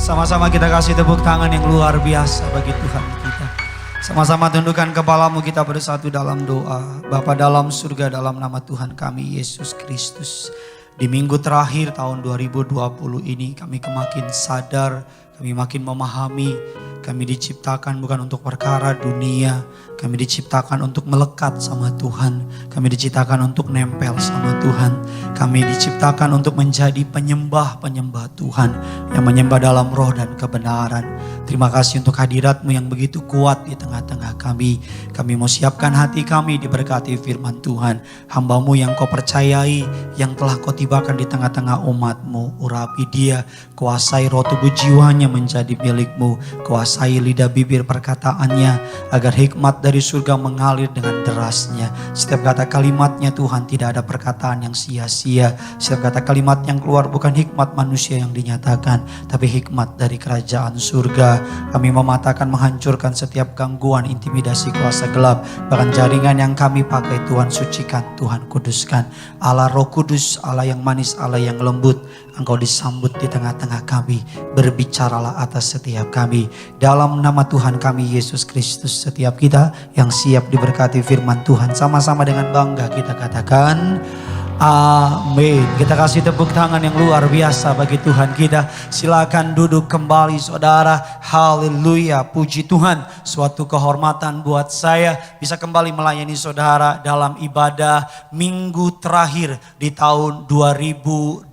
Sama-sama kita kasih tepuk tangan yang luar biasa bagi Tuhan kita. Sama-sama tundukkan kepalamu, kita bersatu dalam doa. Bapa dalam surga, dalam nama Tuhan kami Yesus Kristus. Di minggu terakhir tahun 2020 ini kami makin sadar, kami makin memahami. Kami diciptakan bukan untuk perkara dunia. Kami diciptakan untuk melekat sama Tuhan. Kami diciptakan untuk nempel sama Tuhan. Kami diciptakan untuk menjadi penyembah-penyembah Tuhan. Yang menyembah dalam roh dan kebenaran. Terima kasih untuk hadirat-Mu yang begitu kuat di tengah-tengah kami. Kami mau siapkan hati kami diberkati firman Tuhan. Hamba-Mu yang Kau percayai, yang telah Kau tibakan di tengah-tengah umat-Mu. Urapi dia, kuasai roh tubuh jiwanya menjadi milik-Mu. Kuasai lidah bibir perkataannya, agar hikmat dari surga mengalir dengan derasnya. Setiap kata kalimatnya Tuhan, tidak ada perkataan yang sia-sia. Setiap kata kalimat yang keluar bukan hikmat manusia yang dinyatakan, tapi hikmat dari kerajaan surga. Kami mematakan, menghancurkan setiap gangguan, intimidasi, kuasa gelap. Bahkan jaringan yang kami pakai Tuhan sucikan, Tuhan kuduskan. Allah Roh Kudus, Allah yang manis, Allah yang lembut, Engkau disambut di tengah-tengah kami. Berbicaralah atas setiap kami. Dalam nama Tuhan kami Yesus Kristus, setiap kita yang siap diberkati firman Tuhan, sama-sama dengan bangga kita katakan amin. Kita kasih tepuk tangan yang luar biasa bagi Tuhan kita. Silakan duduk kembali saudara. Haleluya, puji Tuhan. Suatu kehormatan buat saya bisa kembali melayani saudara dalam ibadah minggu terakhir di tahun 2020.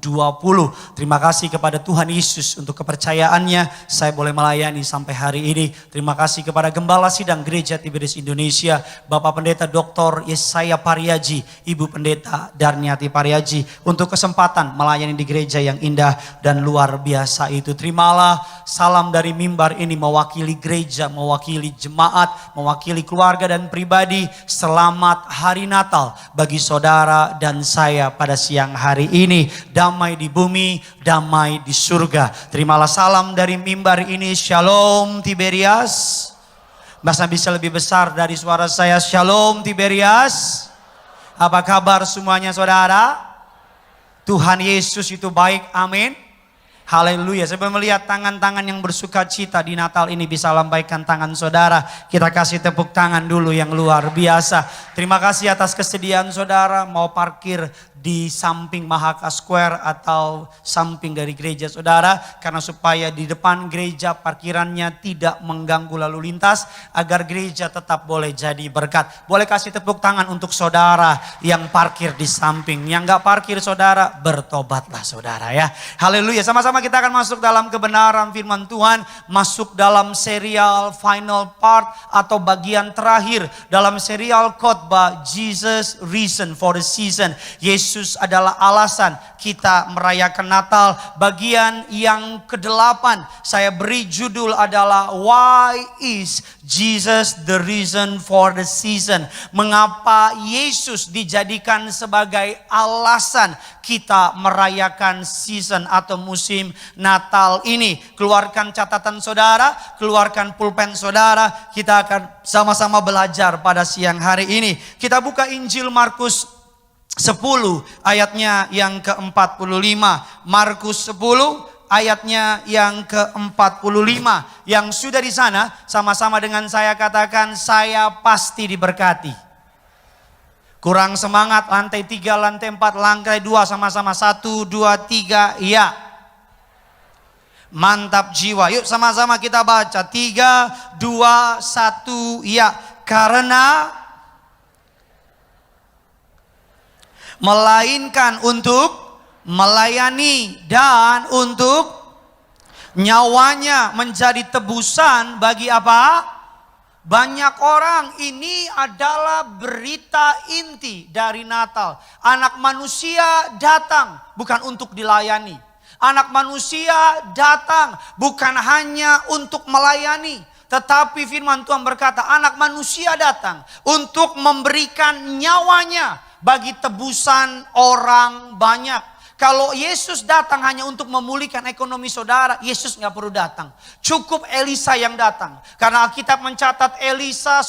Terima kasih kepada Tuhan Yesus untuk kepercayaannya. Saya boleh melayani sampai hari ini. Terima kasih kepada Gembala Sidang Gereja Tiberias Indonesia, Bapak Pendeta Dr. Yesaya Pariaji, Ibu Pendeta Darniati Pariaji, untuk kesempatan melayani di gereja yang indah dan luar biasa itu. Terimalah salam dari mimbar ini mewakili gereja, mewakili jemaat, mewakili keluarga dan pribadi. Selamat Hari Natal bagi saudara dan saya pada siang hari ini. Damai di bumi, damai di surga. Terimalah salam dari mimbar ini. Shalom Tiberias. Bahasa bisa lebih besar dari suara saya. Shalom Tiberias. Apa kabar semuanya saudara? Tuhan Yesus itu baik, amin. Haleluya. Saya melihat tangan-tangan yang bersuka cita di Natal ini, bisa lambaikan tangan saudara. Kita kasih tepuk tangan dulu yang luar biasa. Terima kasih atas kesediaan saudara mau parkir di samping Mahaka Square atau samping dari gereja saudara, karena supaya di depan gereja parkirannya tidak mengganggu lalu lintas, agar gereja tetap boleh jadi berkat. Boleh kasih tepuk tangan untuk saudara yang parkir di samping. Yang gak parkir saudara, bertobatlah saudara ya. Haleluya. Sama-sama kita akan masuk dalam kebenaran firman Tuhan, masuk dalam serial final part atau bagian terakhir dalam serial khotbah Jesus Reason for the Season. Yesus adalah alasan kita merayakan Natal. Bagian yang ke-8 saya beri judul adalah Why is Jesus the reason for the season? Mengapa Yesus dijadikan sebagai alasan kita merayakan season atau musim Natal ini? Keluarkan catatan saudara, keluarkan pulpen saudara. Kita akan sama-sama belajar pada siang hari ini. Kita buka Injil Markus 10 ayatnya yang ke-45. Markus 10 ayatnya yang ke-45. Yang sudah di sana sama-sama dengan saya katakan, saya pasti diberkati. Kurang semangat, lantai 3, lantai 4, lantai 2 sama-sama. 1, 2, 3, ya. Mantap jiwa. Yuk sama-sama kita baca. 3, 2, 1, ya. Karena melainkan untuk melayani dan untuk nyawanya menjadi tebusan bagi apa? Banyak orang. Ini adalah berita inti dari Natal. Anak manusia datang bukan untuk dilayani. Anak manusia datang bukan hanya untuk melayani, tetapi firman Tuhan berkata anak manusia datang untuk memberikan nyawanya bagi tebusan orang banyak. Kalau Yesus datang hanya untuk memulihkan ekonomi saudara, Yesus nggak perlu datang. Cukup Elisa yang datang. Karena Alkitab mencatat Elisa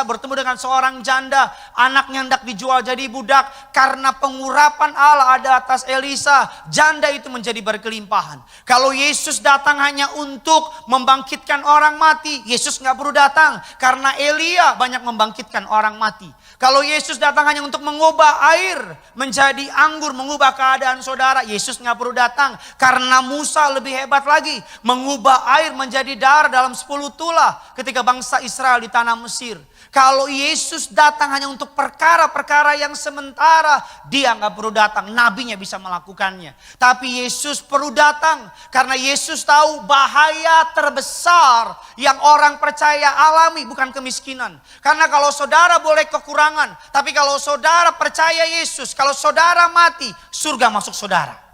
bertemu dengan seorang janda, anaknya hendak dijual jadi budak. Karena pengurapan Allah ada atas Elisa, janda itu menjadi berkelimpahan. Kalau Yesus datang hanya untuk membangkitkan orang mati, Yesus nggak perlu datang. Karena Elia banyak membangkitkan orang mati. Kalau Yesus datang hanya untuk mengubah air menjadi anggur, mengubah keadaan saudara, Yesus nggak perlu datang. Karena Musa lebih hebat lagi, mengubah air menjadi darah dalam 10 tulah ketika bangsa Israel di tanah Mesir. Kalau Yesus datang hanya untuk perkara-perkara yang sementara, dia nggak perlu datang, nabinya bisa melakukannya. Tapi Yesus perlu datang karena Yesus tahu bahaya terbesar yang orang percaya alami bukan kemiskinan. Karena kalau saudara boleh kekurangan, tapi kalau saudara percaya Yesus, kalau saudara mati, surga masuk saudara.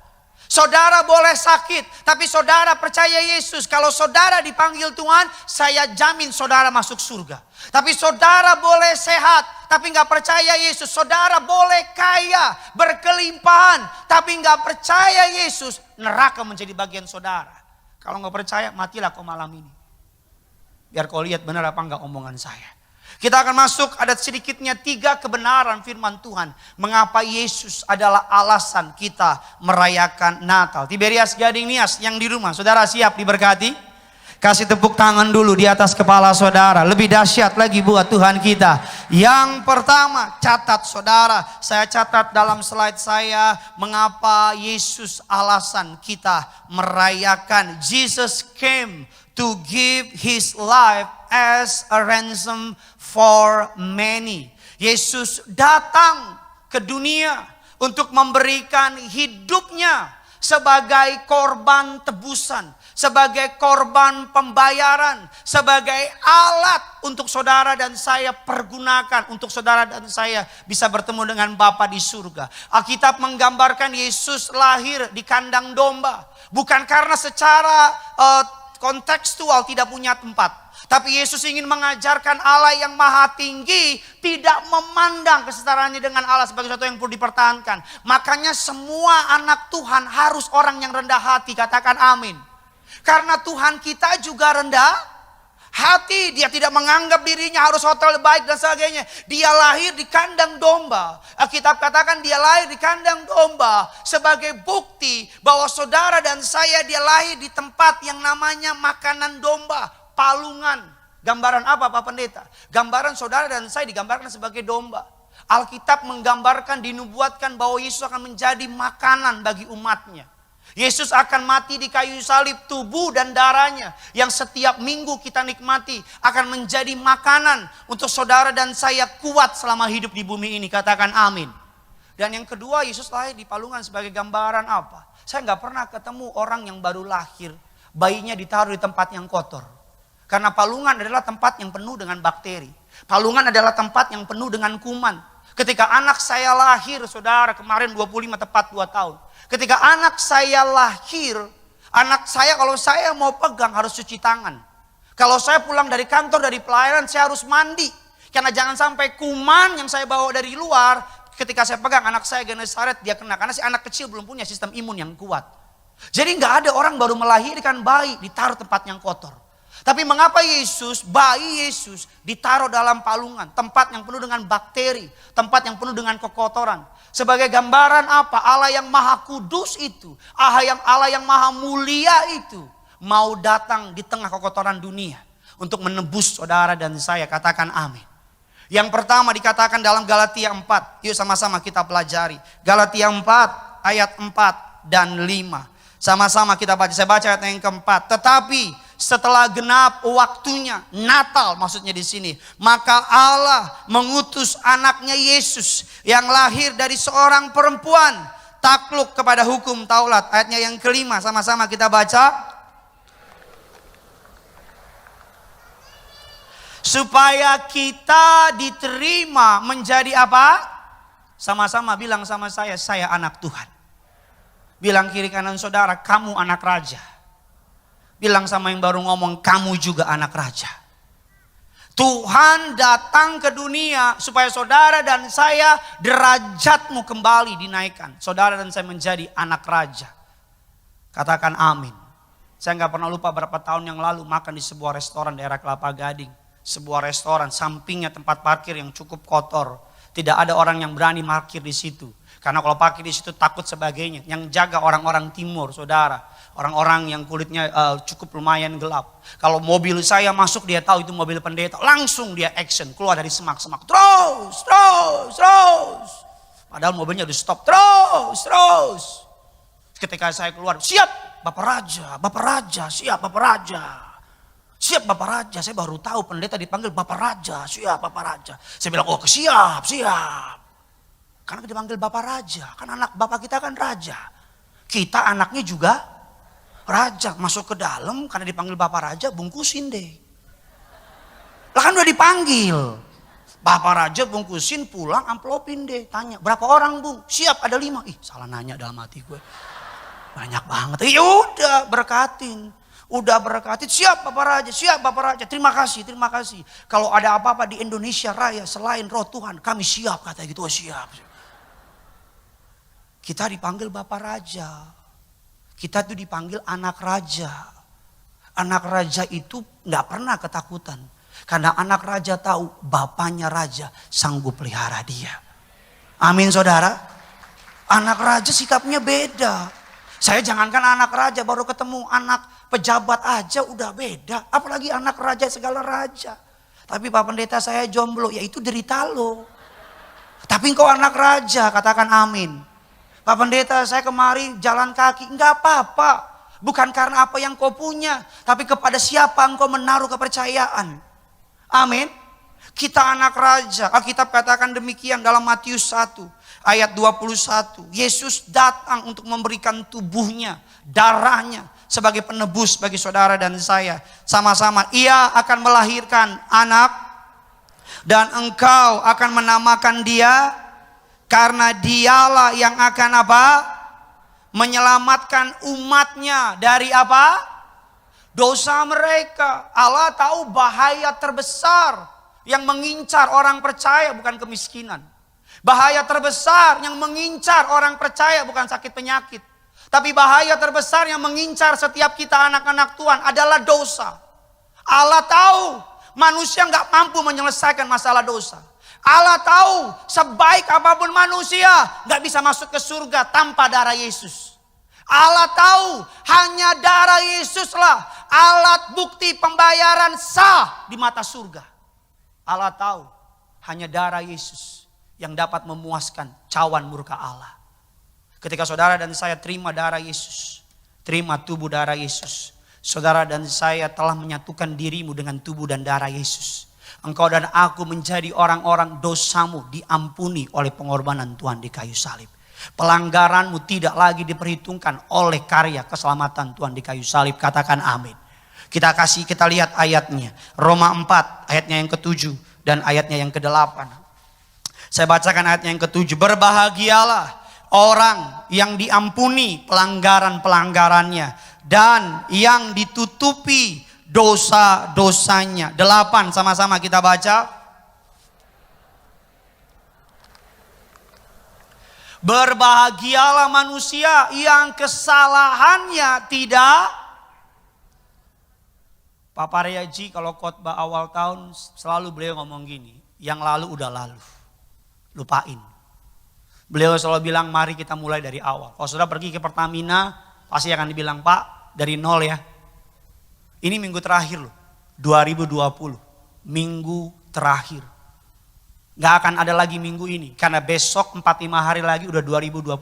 Saudara boleh sakit, tapi saudara percaya Yesus. Kalau saudara dipanggil Tuhan, saya jamin saudara masuk surga. Tapi saudara boleh sehat, tapi nggak percaya Yesus. Saudara boleh kaya, berkelimpahan, tapi nggak percaya Yesus. Neraka menjadi bagian saudara. Kalau nggak percaya, matilah kau malam ini. Biar kau lihat benar apa nggak omongan saya. Kita akan masuk, ada sedikitnya 3 kebenaran firman Tuhan. Mengapa Yesus adalah alasan kita merayakan Natal. Tiberias Gading Nias yang di rumah, saudara siap diberkati? Kasih tepuk tangan dulu di atas kepala saudara. Lebih dahsyat lagi buat Tuhan kita. Yang pertama, catat saudara. Saya catat dalam slide saya. Mengapa Yesus alasan kita merayakan. Jesus came to give his life as a ransom for many. Yesus datang ke dunia untuk memberikan hidupnya sebagai korban tebusan, sebagai korban pembayaran, sebagai alat untuk saudara dan saya pergunakan untuk saudara dan saya bisa bertemu dengan Bapa di surga. Alkitab menggambarkan Yesus lahir di kandang domba, bukan karena secara kontekstual tidak punya tempat. Tapi Yesus ingin mengajarkan Allah yang maha tinggi tidak memandang kesetaraannya dengan Allah sebagai sesuatu yang perlu dipertahankan. Makanya semua anak Tuhan harus orang yang rendah hati, katakan amin. Karena Tuhan kita juga rendah hati, dia tidak menganggap dirinya harus hotel baik dan sebagainya. Dia lahir di kandang domba. Alkitab katakan dia lahir di kandang domba sebagai bukti bahwa saudara dan saya dia lahir di tempat yang namanya makanan domba. Palungan, gambaran apa Pak Pendeta? Gambaran saudara dan saya digambarkan sebagai domba. Alkitab menggambarkan, dinubuatkan bahwa Yesus akan menjadi makanan bagi umatnya. Yesus akan mati di kayu salib, tubuh dan darahnya yang setiap minggu kita nikmati akan menjadi makanan untuk saudara dan saya kuat selama hidup di bumi ini. Katakan amin. Dan yang kedua, Yesus lahir di palungan sebagai gambaran apa? Saya nggak pernah ketemu orang yang baru lahir, bayinya ditaruh di tempat yang kotor. Karena palungan adalah tempat yang penuh dengan bakteri. Palungan adalah tempat yang penuh dengan kuman. Ketika anak saya lahir, saudara, kemarin 25 tepat 2 tahun. Ketika anak saya lahir, anak saya kalau saya mau pegang harus cuci tangan. Kalau saya pulang dari kantor, dari pelayanan, saya harus mandi. Karena jangan sampai kuman yang saya bawa dari luar, ketika saya pegang anak saya Genesaret, dia kena. Karena si anak kecil belum punya sistem imun yang kuat. Jadi nggak ada orang baru melahirkan bayi ditaruh tempat yang kotor. Tapi mengapa bayi Yesus ditaruh dalam palungan, tempat yang penuh dengan bakteri, tempat yang penuh dengan kekotoran. Sebagai gambaran apa? Allah yang maha kudus itu, Allah yang maha mulia itu mau datang di tengah kekotoran dunia untuk menebus saudara dan saya. Katakan amin. Yang pertama dikatakan dalam Galatia 4. Yuk sama-sama kita pelajari. Galatia 4 ayat 4 dan 5. Sama-sama kita baca. Saya baca ayat yang keempat. Tetapi setelah genap waktunya, Natal maksudnya di sini, maka Allah mengutus anaknya Yesus yang lahir dari seorang perempuan takluk kepada hukum Taurat. Ayatnya yang kelima, sama-sama kita baca. Supaya kita diterima menjadi apa? Sama-sama bilang sama saya anak Tuhan. Bilang kiri kanan saudara, kamu anak raja. Bilang sama yang baru ngomong, kamu juga anak raja. Tuhan datang ke dunia supaya saudara dan saya derajatmu kembali dinaikkan. Saudara dan saya menjadi anak raja. Katakan amin. Saya nggak pernah lupa berapa tahun yang lalu makan di sebuah restoran daerah Kelapa Gading. Sebuah restoran sampingnya tempat parkir yang cukup kotor. Tidak ada orang yang berani parkir di situ. Karena kalau parkir di situ takut sebagainya. Yang jaga orang-orang timur, saudara. Orang-orang yang kulitnya cukup lumayan gelap. Kalau mobil saya masuk dia tahu itu mobil pendeta. Langsung dia action keluar dari semak-semak. Terus. Padahal mobilnya udah stop. Terus. Ketika saya keluar, siap Bapak Raja, siap Bapak Raja. Siap Bapak Raja, saya baru tahu pendeta dipanggil Bapak Raja, siap Bapak Raja. Saya bilang, siap. Karena dipanggil Bapak Raja, kan anak Bapak kita kan Raja. Kita anaknya juga Raja. Masuk ke dalam karena dipanggil Bapak Raja, bungkusin deh. Lah kan udah dipanggil. Bapak Raja bungkusin, pulang amplopin deh. Tanya, berapa orang Bung? Siap, ada 5. Salah nanya dalam hati gue. Banyak banget. Udah berkatin. Siap Bapak Raja. Terima kasih. Kalau ada apa-apa di Indonesia Raya selain roh Tuhan, kami siap, kata gitu. Siap. Kita dipanggil Bapak Raja. Kita tuh dipanggil anak raja. Anak raja itu gak pernah ketakutan. Karena anak raja tahu bapaknya raja sanggup pelihara dia. Amin saudara. Anak raja sikapnya beda. Saya jangankan anak raja baru ketemu anak pejabat aja udah beda. Apalagi anak raja segala raja. Tapi Pak Pendeta saya jomblo, ya itu derita lo. Tapi engkau anak raja, katakan amin. Pak Pendeta saya kemari jalan kaki, enggak apa-apa. Bukan karena apa yang kau punya, tapi kepada siapa engkau menaruh kepercayaan. Amin. Kita anak raja. Alkitab katakan demikian dalam Matius 1 ayat 21. Yesus datang untuk memberikan tubuhnya, darahnya sebagai penebus bagi saudara dan saya. Sama-sama, ia akan melahirkan anak dan engkau akan menamakan dia. Karena dialah yang akan apa? Menyelamatkan umatnya dari apa? Dosa mereka. Allah tahu bahaya terbesar yang mengincar orang percaya bukan kemiskinan. Bahaya terbesar yang mengincar orang percaya bukan sakit penyakit. Tapi bahaya terbesar yang mengincar setiap kita anak-anak Tuhan adalah dosa. Allah tahu manusia nggak mampu menyelesaikan masalah dosa. Allah tahu sebaik apapun manusia gak bisa masuk ke surga tanpa darah Yesus. Allah tahu hanya darah Yesuslah alat bukti pembayaran sah di mata surga. Allah tahu hanya darah Yesus yang dapat memuaskan cawan murka Allah. Ketika saudara dan saya terima darah Yesus, terima tubuh darah Yesus, saudara dan saya telah menyatukan dirimu dengan tubuh dan darah Yesus. Engkau dan aku menjadi orang-orang dosamu diampuni oleh pengorbanan Tuhan di kayu salib. Pelanggaranmu tidak lagi diperhitungkan oleh karya keselamatan Tuhan di kayu salib. Katakan amin. Kita lihat ayatnya. Roma 4 ayatnya yang ke-7 dan ayatnya yang ke-8. Saya bacakan ayatnya yang ke-7. Berbahagialah orang yang diampuni pelanggaran-pelanggarannya dan yang ditutupi dosa-dosanya. 8 sama-sama kita baca. Berbahagialah manusia yang kesalahannya tidak. Pak Paryaji kalau khotbah awal tahun selalu beliau ngomong gini, yang lalu udah lalu, lupain. Beliau selalu bilang mari kita mulai dari awal. Kalau sudah pergi ke Pertamina pasti akan dibilang Pak dari nol ya. Ini minggu terakhir loh, 2020, minggu terakhir. Gak akan ada lagi minggu ini, karena besok 4-5 hari lagi udah 2021.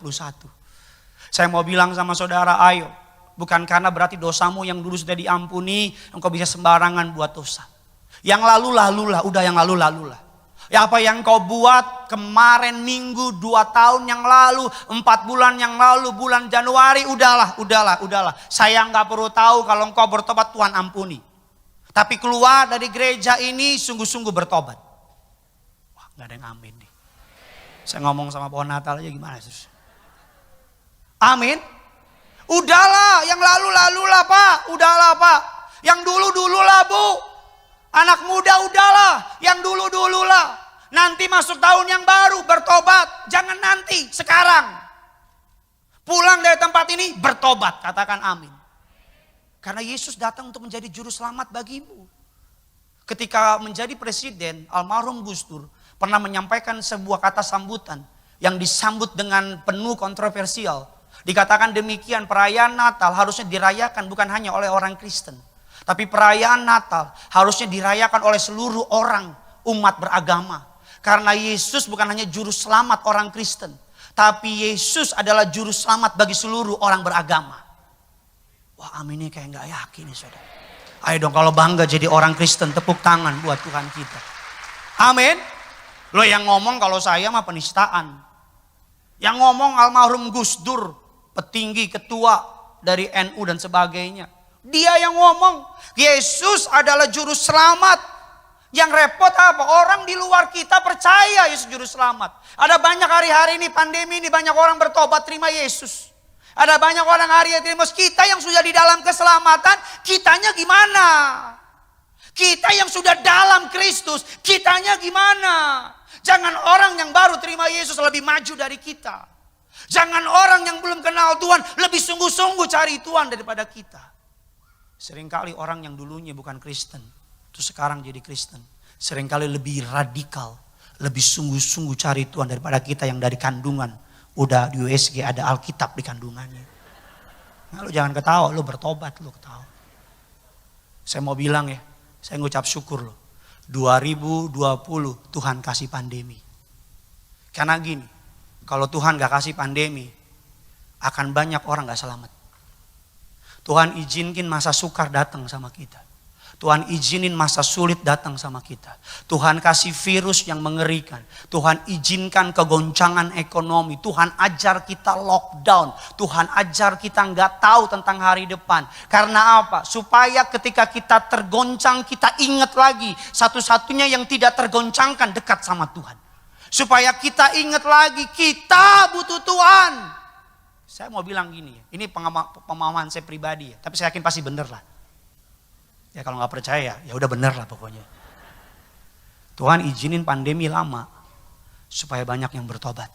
Saya mau bilang sama saudara, ayo, bukan karena berarti dosamu yang dulu sudah diampuni, engkau bisa sembarangan buat dosa. Yang lalu-lalulah, udah yang lalu-lalulah. Ya apa yang kau buat kemarin minggu, 2 tahun yang lalu, 4 bulan yang lalu, bulan Januari, udahlah. Saya nggak perlu tahu kalau engkau bertobat Tuhan ampuni. Tapi keluar dari gereja ini sungguh-sungguh bertobat. Wah nggak ada yang amin nih. Saya ngomong sama pohon Natal aja gimana sus? Amin. Udahlah yang lalu-lalulah Pak, udahlah Pak. Yang dulu-dululah Bu. Anak muda udahlah, yang dulu-dulu lah. Nanti masuk tahun yang baru bertobat. Jangan nanti, sekarang. Pulang dari tempat ini bertobat, katakan amin. Karena Yesus datang untuk menjadi juru selamat bagimu. Ketika menjadi presiden, almarhum Gus Dur pernah menyampaikan sebuah kata sambutan yang disambut dengan penuh kontroversial. Dikatakan demikian, perayaan Natal harusnya dirayakan bukan hanya oleh orang Kristen. Tapi perayaan Natal harusnya dirayakan oleh seluruh orang umat beragama. Karena Yesus bukan hanya juru selamat orang Kristen. Tapi Yesus adalah juru selamat bagi seluruh orang beragama. Wah, aminnya kayak gak yakin nih saudara. Ayo dong kalau bangga jadi orang Kristen, tepuk tangan buat Tuhan kita. Amin. Lo yang ngomong kalau saya mah penistaan. Yang ngomong almarhum Gus Dur, petinggi ketua dari NU dan sebagainya. Dia yang ngomong, Yesus adalah juru selamat. Yang repot apa? Orang di luar kita percaya Yesus juru selamat. Ada banyak hari-hari ini pandemi ini banyak orang bertobat terima Yesus. Ada banyak orang hari ini kita yang sudah di dalam keselamatan, kitanya gimana? Kita yang sudah dalam Kristus, kitanya gimana? Jangan orang yang baru terima Yesus lebih maju dari kita. Jangan orang yang belum kenal Tuhan lebih sungguh-sungguh cari Tuhan daripada kita. Seringkali orang yang dulunya bukan Kristen, itu sekarang jadi Kristen. Seringkali lebih radikal, lebih sungguh-sungguh cari Tuhan daripada kita yang dari kandungan. Udah di USG ada Alkitab di kandungannya. Nah, lu jangan ketawa, lu bertobat, lu ketawa. Saya mau bilang ya, saya ngucap syukur loh. 2020 Tuhan kasih pandemi. Karena gini, kalau Tuhan gak kasih pandemi, akan banyak orang gak selamat. Tuhan izinkan masa sukar datang sama kita. Tuhan izinin masa sulit datang sama kita. Tuhan kasih virus yang mengerikan. Tuhan izinkan kegoncangan ekonomi. Tuhan ajar kita lockdown. Tuhan ajar kita nggak tahu tentang hari depan. Karena apa? Supaya ketika kita tergoncang kita ingat lagi. Satu-satunya yang tidak tergoncangkan dekat sama Tuhan. Supaya kita ingat lagi kita butuh Tuhan. Saya mau bilang gini. Ini pemahaman saya pribadi ya. Tapi saya yakin pasti bener lah. Ya kalau nggak percaya ya udah bener lah pokoknya. Tuhan izinin pandemi lama supaya banyak yang bertobat.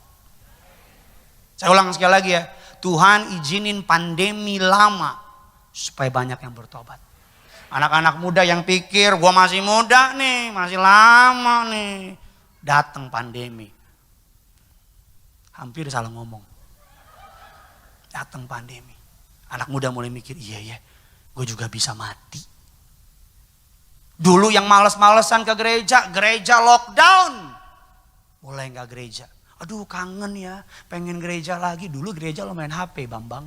Saya ulang sekali lagi ya. Tuhan izinin pandemi lama supaya banyak yang bertobat. Anak-anak muda yang pikir gua masih muda nih, masih lama nih. Datang pandemi. Hampir salah ngomong. Datang pandemi. Anak muda mulai mikir, iya ya, gue juga bisa mati. Dulu yang males-malesan ke gereja, gereja lockdown. Mulai gak gereja. Aduh kangen ya, pengen gereja lagi. Dulu gereja lo main HP Bambang.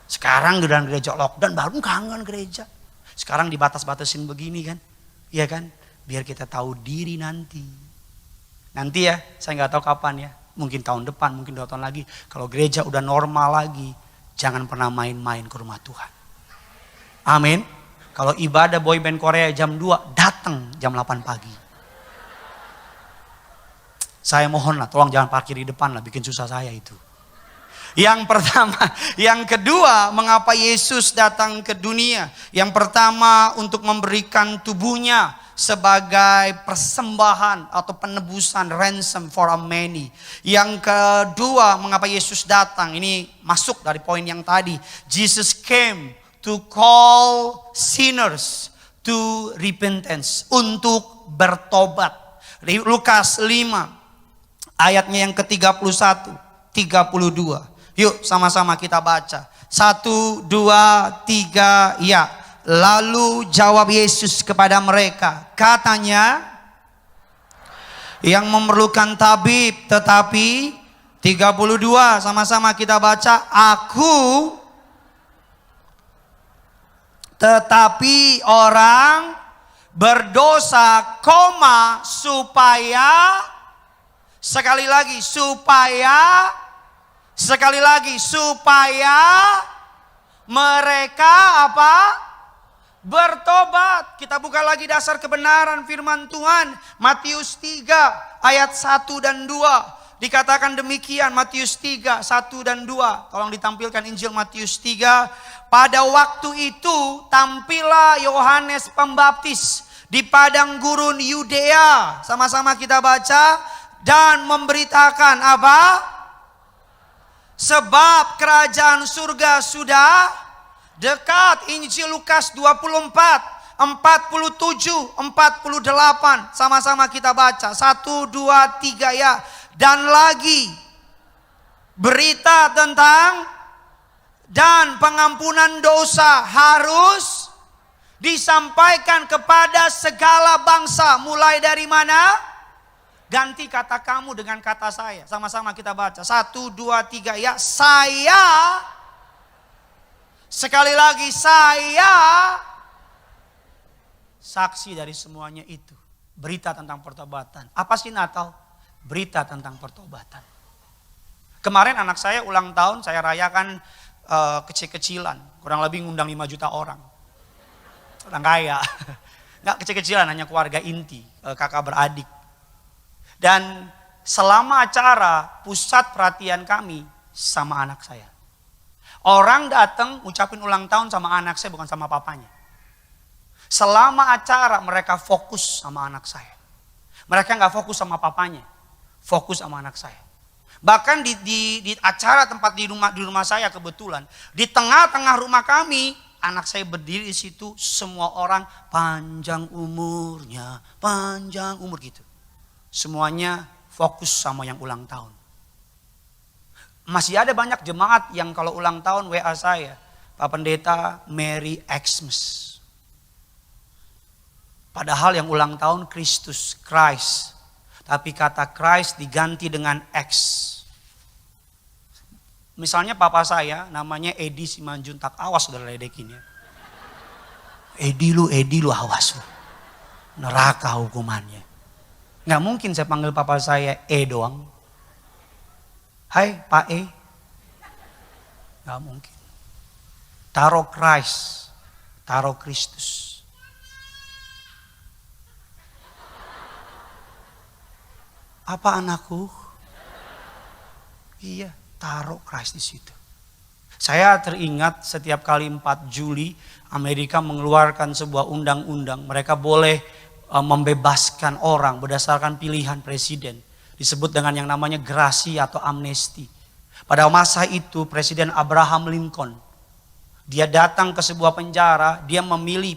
Sekarang dalam gereja lockdown baru kangen gereja. Sekarang dibatas-batasin begini kan. Iya kan, biar kita tahu diri nanti. Nanti ya, saya gak tahu kapan ya. Mungkin tahun depan, mungkin 2 tahun lagi. Kalau gereja udah normal lagi, jangan pernah main-main ke rumah Tuhan. Amin. Kalau ibadah boyband Korea jam 2, datang jam 8 pagi. Saya mohon lah, tolong jangan parkir di depan lah, bikin susah saya itu. Yang pertama, yang kedua, mengapa Yesus datang ke dunia? Yang pertama, untuk memberikan tubuhnya sebagai persembahan atau penebusan ransom for a many. Yang kedua, mengapa Yesus datang? Ini masuk dari poin yang tadi. Jesus came to call sinners to repentance. Untuk bertobat. Lukas 5 ayatnya yang ke-31, 32. Yuk sama-sama kita baca. 1, 2, 3, ya. Lalu jawab Yesus kepada mereka. Katanya, yang memerlukan tabib, tetapi 32 sama-sama kita baca. Aku tetapi orang berdosa, supaya, sekali lagi, supaya mereka apa? Bertobat. Kita buka lagi dasar kebenaran firman Tuhan. Matius 3 ayat 1 dan 2. Dikatakan demikian Matius 3, 1 dan 2. Tolong ditampilkan Injil Matius 3. Pada waktu itu tampillah Yohanes Pembaptis di padang gurun Yudea. Sama-sama kita baca. Dan memberitakan apa? Sebab kerajaan surga sudah dekat. Injil Lukas 24, 47, 48. Sama-sama kita baca. 1, 2, 3 ya. Dan lagi berita tentang dan pengampunan dosa harus disampaikan kepada segala bangsa. Mulai dari mana? Ganti kata kamu dengan kata saya. Sama-sama kita baca. 1, 2, 3 ya. Saya. Sekali lagi saya. Saksi dari semuanya itu. Berita tentang pertobatan. Apa sih Natal? Berita tentang pertobatan. Kemarin anak saya ulang tahun, saya rayakan kecil-kecilan. Kurang lebih ngundang 5 juta orang. Orang kaya. Enggak kecil-kecilan, hanya keluarga inti, kakak beradik. Dan selama acara, pusat perhatian kami sama anak saya. Orang datang ucapin ulang tahun sama anak saya, bukan sama papanya. Selama acara mereka fokus sama anak saya. Mereka nggak fokus sama papanya, fokus sama anak saya. Bahkan di acara tempat di rumah saya kebetulan, di tengah-tengah rumah kami, anak saya berdiri di situ, semua orang panjang umurnya, panjang umur gitu. Semuanya fokus sama yang ulang tahun. Masih ada banyak jemaat yang kalau ulang tahun WA saya, Pak Pendeta, Merry Xmas. Padahal yang ulang tahun Kristus, Christ. Tapi kata Christ diganti dengan X. Misalnya papa saya namanya Edi Simanjuntak. Awas udah ledekin ya. Edi lu awas lu. Neraka hukumannya. Nggak mungkin saya panggil papa saya doang. Hai Pak E. Nggak mungkin. Taruh Christ. Taruh Kristus. Apa anakku? Iya, taruh Christ di situ. Saya teringat setiap kali 4 Juli Amerika mengeluarkan sebuah undang-undang. Mereka boleh membebaskan orang berdasarkan pilihan presiden. Disebut dengan yang namanya grasi atau amnesti. Pada masa itu Presiden Abraham Lincoln, dia datang ke sebuah penjara, dia memilih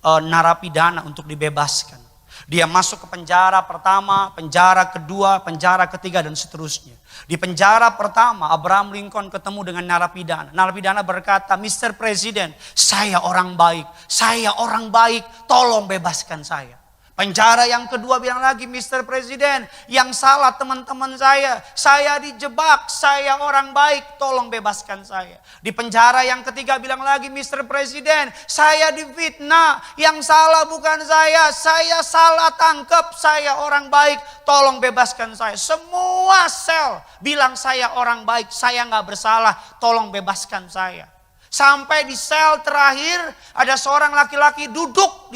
narapidana untuk dibebaskan. Dia masuk ke penjara pertama, penjara kedua, penjara ketiga dan seterusnya. Di penjara pertama Abraham Lincoln ketemu dengan narapidana. Narapidana berkata, Mr. President, saya orang baik, tolong bebaskan saya. Penjara yang kedua bilang lagi, Mr. Presiden, yang salah teman-teman saya dijebak, saya orang baik, tolong bebaskan saya. Di penjara yang ketiga bilang lagi, Mr. Presiden, saya difitnah, yang salah bukan saya salah tangkap, saya orang baik, tolong bebaskan saya. Semua sel bilang saya orang baik, saya gak bersalah, tolong bebaskan saya. Sampai di sel terakhir ada seorang laki-laki duduk di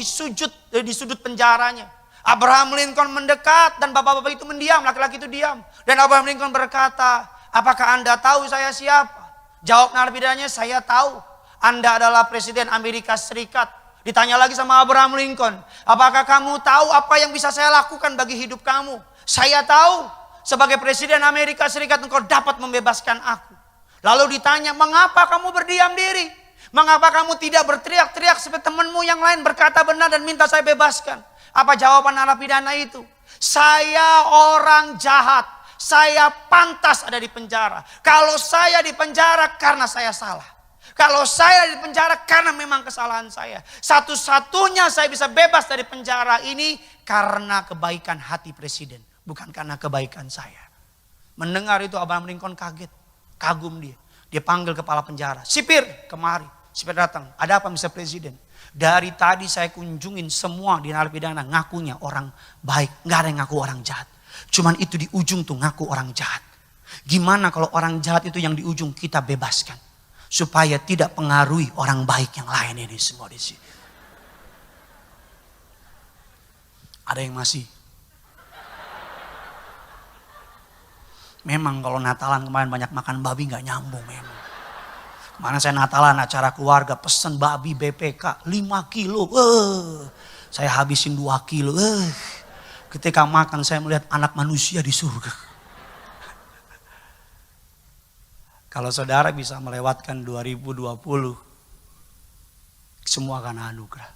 sudut penjaranya. Abraham Lincoln mendekat dan bapak-bapak itu mendiam, laki-laki itu diam. Dan Abraham Lincoln berkata, apakah Anda tahu saya siapa? Jawab narapidanya, saya tahu. Anda adalah Presiden Amerika Serikat. Ditanya lagi sama Abraham Lincoln, apakah kamu tahu apa yang bisa saya lakukan bagi hidup kamu? Saya tahu, sebagai Presiden Amerika Serikat engkau dapat membebaskan aku. Lalu ditanya, mengapa kamu berdiam diri? Mengapa kamu tidak berteriak-teriak seperti temanmu yang lain berkata benar dan minta saya bebaskan? Apa jawaban narapidana itu? Saya orang jahat. Saya pantas ada di penjara. Kalau saya di penjara karena saya salah. Kalau saya di penjara karena memang kesalahan saya. Satu-satunya saya bisa bebas dari penjara ini karena kebaikan hati presiden. Bukan karena kebaikan saya. Mendengar itu Abraham Lincoln kaget. Kagum dia. Dia panggil kepala penjara. Sipir, kemari. Sipir datang. Ada apa Mr. Presiden? Dari tadi saya kunjungin semua di narapidana ngakunya orang baik. Gak ada yang ngaku orang jahat. Cuman itu di ujung tuh ngaku orang jahat. Gimana kalau orang jahat itu yang di ujung kita bebaskan. Supaya tidak pengaruhi orang baik yang lain ini semua di sini. Ada yang masih? Memang kalau Natalan kemarin banyak makan babi gak nyambung memang. Kemarin saya Natalan acara keluarga pesen babi BPK 5 kilo. Saya habisin 2 kilo. Ketika makan saya melihat anak manusia di surga. Kalau saudara bisa melewatkan 2020, semua karena anugerah.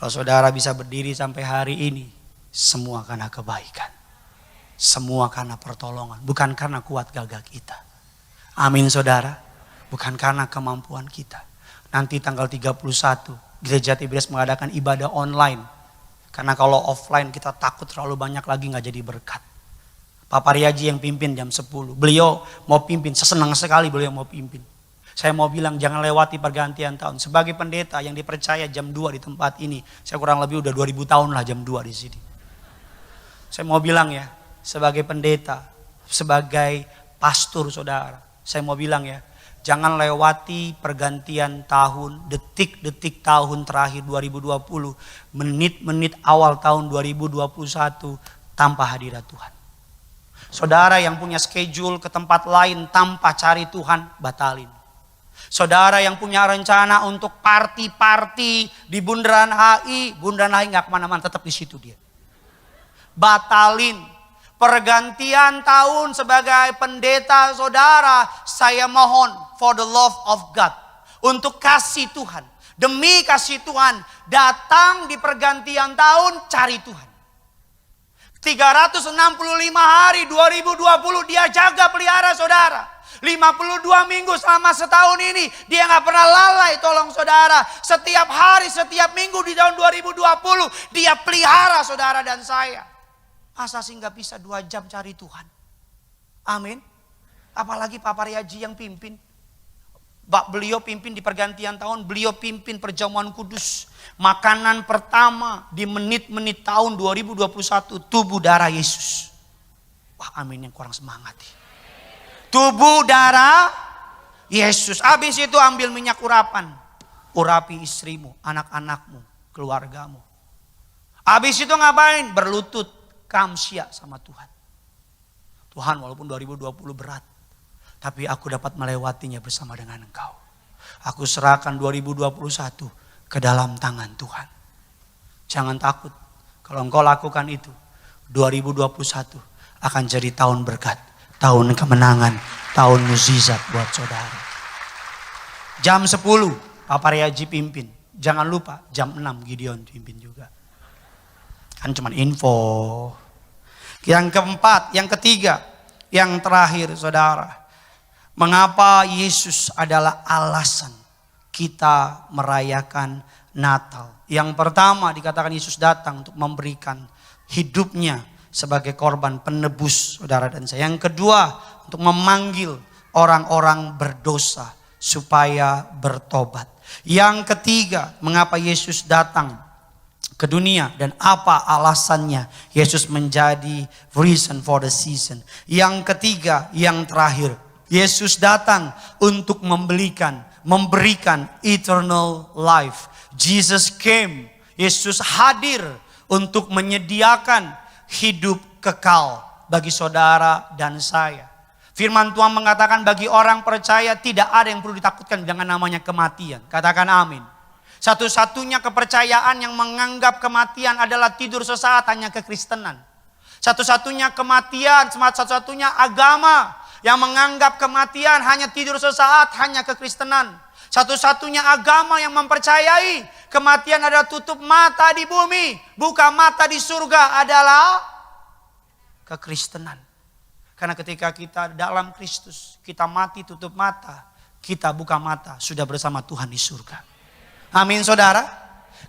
Kalau saudara bisa berdiri sampai hari ini, semua karena kebaikan. Semua karena pertolongan, bukan karena kuat gagah kita. Amin saudara, bukan karena kemampuan kita. Nanti tanggal 31, Gereja Tiberias mengadakan ibadah online. Karena kalau offline kita takut terlalu banyak lagi gak jadi berkat. Pak Pariaji yang pimpin jam 10, beliau mau pimpin, sesenang sekali beliau mau pimpin. Saya mau bilang jangan lewati pergantian tahun. Sebagai pendeta yang dipercaya jam 2 di tempat ini, saya kurang lebih udah 2000 tahun lah jam 2 di sini. Saya mau bilang ya, sebagai pendeta, sebagai pastor saudara, saya mau bilang ya, jangan lewati pergantian tahun, detik-detik tahun terakhir 2020, menit-menit awal tahun 2021 tanpa hadirat Tuhan. Saudara yang punya schedule ke tempat lain tanpa cari Tuhan, batalin. Saudara yang punya rencana untuk party-party di Bundaran HI gak kemana-mana, tetap di situ dia. Batalin. Pergantian tahun sebagai pendeta saudara, saya mohon for the love of God, untuk kasih Tuhan, demi kasih Tuhan, datang di pergantian tahun cari Tuhan. 365 hari 2020 dia jaga pelihara saudara. 52 minggu selama setahun ini dia gak pernah lalai tolong saudara. Setiap hari, setiap minggu di tahun 2020 dia pelihara saudara dan saya. Masa sih gak bisa 2 jam cari Tuhan? Amin. Apalagi Pak Pariaji yang pimpin. Beliau pimpin di pergantian tahun, beliau pimpin perjamuan kudus. Makanan pertama di menit-menit tahun 2021, tubuh darah Yesus. Wah amin, yang kurang semangat. Tubuh darah Yesus. Habis itu ambil minyak urapan. Urapi istrimu, anak-anakmu, keluargamu. Habis itu ngapain? Berlutut. Kamsia sama Tuhan. Tuhan walaupun 2020 berat, tapi aku dapat melewatinya bersama dengan Engkau. Aku serahkan 2021 ke dalam tangan Tuhan. Jangan takut. Kalau engkau lakukan itu, 2021 akan jadi tahun berkat, tahun kemenangan, tahun mukjizat buat saudara. Jam 10 Pak Pariaji pimpin. Jangan lupa jam 6 Gideon pimpin juga. Kan cuma info. Yang keempat, yang ketiga, yang terakhir saudara. Mengapa Yesus adalah alasan kita merayakan Natal. Yang pertama dikatakan Yesus datang untuk memberikan hidupnya sebagai korban penebus saudara dan saya. Yang kedua untuk memanggil orang-orang berdosa supaya bertobat. Yang ketiga mengapa Yesus datang ke dunia dan apa alasannya Yesus menjadi reason for the season. Yang ketiga, yang terakhir, Yesus datang untuk memberikan eternal life. Jesus came, Yesus hadir untuk menyediakan hidup kekal bagi saudara dan saya. Firman Tuhan mengatakan bagi orang percaya tidak ada yang perlu ditakutkan dengan namanya kematian. Katakan amin. Satu-satunya kepercayaan yang menganggap kematian adalah tidur sesaat hanya kekristenan. Satu-satunya kematian, satu-satunya agama yang menganggap kematian hanya tidur sesaat hanya kekristenan. Satu-satunya agama yang mempercayai kematian adalah tutup mata di bumi, buka mata di surga adalah kekristenan. Karena ketika kita dalam Kristus, kita mati tutup mata, kita buka mata, sudah bersama Tuhan di surga. Amin saudara.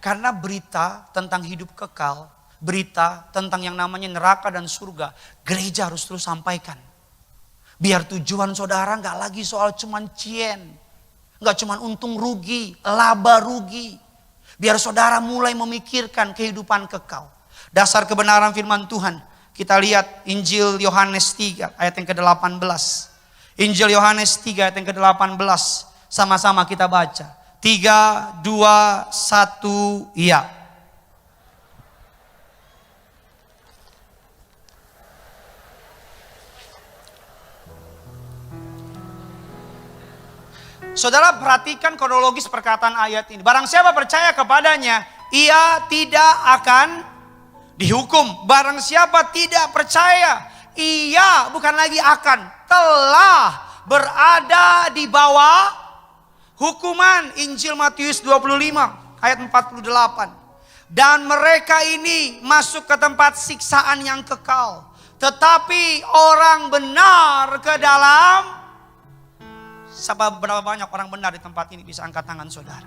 Karena berita tentang hidup kekal, berita tentang yang namanya neraka dan surga, gereja harus terus sampaikan. Biar tujuan saudara gak lagi soal cuman cien, gak cuman untung rugi, laba rugi. Biar saudara mulai memikirkan kehidupan kekal. Dasar kebenaran firman Tuhan, kita lihat Injil Yohanes 3 ayat yang ke-18. Injil Yohanes 3 ayat yang ke-18, sama-sama kita baca. 3, 2, 1, iya. Saudara perhatikan kronologis perkataan ayat ini. Barang siapa percaya kepadanya, ia tidak akan dihukum. Barang siapa tidak percaya, ia bukan lagi akan, telah berada di bawah hukuman. Injil Matius 25 ayat 48. Dan mereka ini masuk ke tempat siksaan yang kekal. Tetapi orang benar ke dalam. Berapa banyak orang benar di tempat ini? Bisa angkat tangan saudara.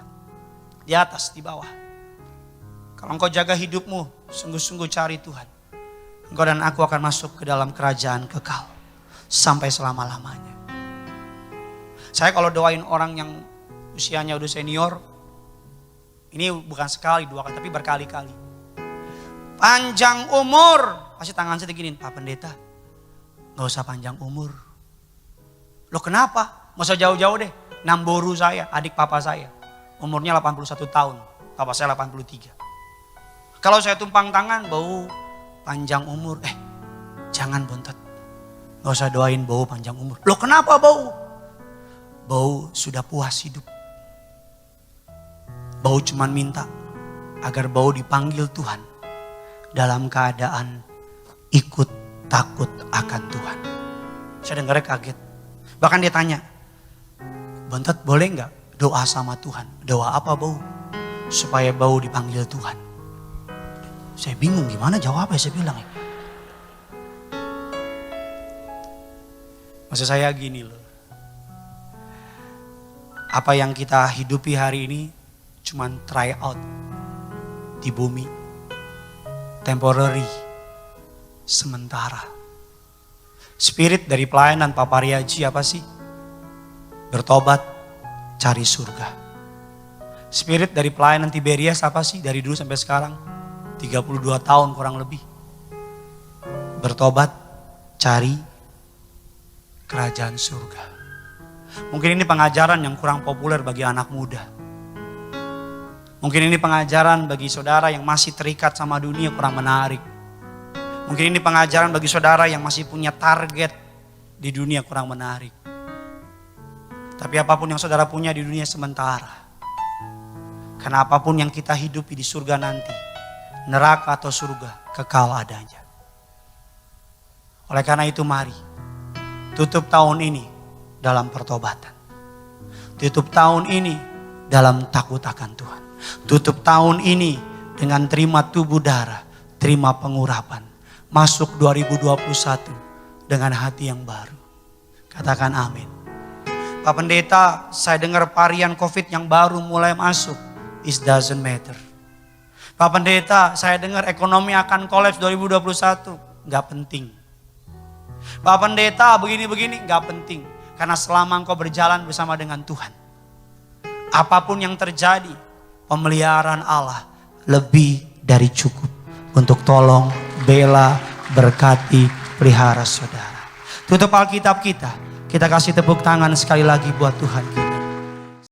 Di atas, di bawah. Kalau engkau jaga hidupmu, sungguh-sungguh cari Tuhan, engkau dan aku akan masuk ke dalam kerajaan kekal sampai selama-lamanya. Saya kalau doain orang yang usianya udah senior, ini bukan sekali, dua kali, tapi berkali-kali. Panjang umur. Pasti tangan saya diginin, Pak Pendeta, gak usah panjang umur. Loh kenapa? Masa jauh-jauh deh. Namboru saya, adik papa saya, umurnya 81 tahun. Papa saya 83. Kalau saya tumpang tangan, bau panjang umur. Jangan bontot. Gak usah doain bau panjang umur. Loh kenapa bau? Bau sudah puas hidup. Bau cuman minta agar bau dipanggil Tuhan dalam keadaan ikut takut akan Tuhan. Saya dengarnya kaget. Bahkan dia tanya, Bontot boleh gak doa sama Tuhan? Doa apa bau? Supaya bau dipanggil Tuhan. Saya bingung gimana jawabnya, saya bilang ya. Maksud saya gini loh. Apa yang kita hidupi hari ini cuman try out di bumi. Temporary. Sementara. Spirit dari pelayanan Pak Pariaji apa sih? Bertobat, cari surga. Spirit dari pelayanan Tiberias apa sih? Dari dulu sampai sekarang 32 tahun kurang lebih. Bertobat, cari kerajaan surga. Mungkin ini pengajaran yang kurang populer bagi anak muda. Mungkin ini pengajaran bagi saudara yang masih terikat sama dunia, kurang menarik. Mungkin ini pengajaran bagi saudara yang masih punya target di dunia, kurang menarik. Tapi apapun yang saudara punya di dunia sementara. Karena apapun yang kita hidupi di surga nanti, neraka atau surga, kekal adanya. Oleh karena itu mari tutup tahun ini dalam pertobatan. Tutup tahun ini dalam takut akan Tuhan. Tutup tahun ini dengan terima tubuh darah, terima pengurapan. Masuk 2021 dengan hati yang baru. Katakan amin. Pak Pendeta, saya dengar varian COVID yang baru mulai masuk. It doesn't matter. Pak Pendeta, saya dengar ekonomi akan kolaps 2021. Gak penting. Pak Pendeta, begini-begini, gak penting. Karena selama engkau berjalan bersama dengan Tuhan, apapun yang terjadi, pemeliharaan Allah lebih dari cukup untuk tolong, bela, berkati, pelihara saudara. Tutup Alkitab kita kasih tepuk tangan sekali lagi buat Tuhan kita.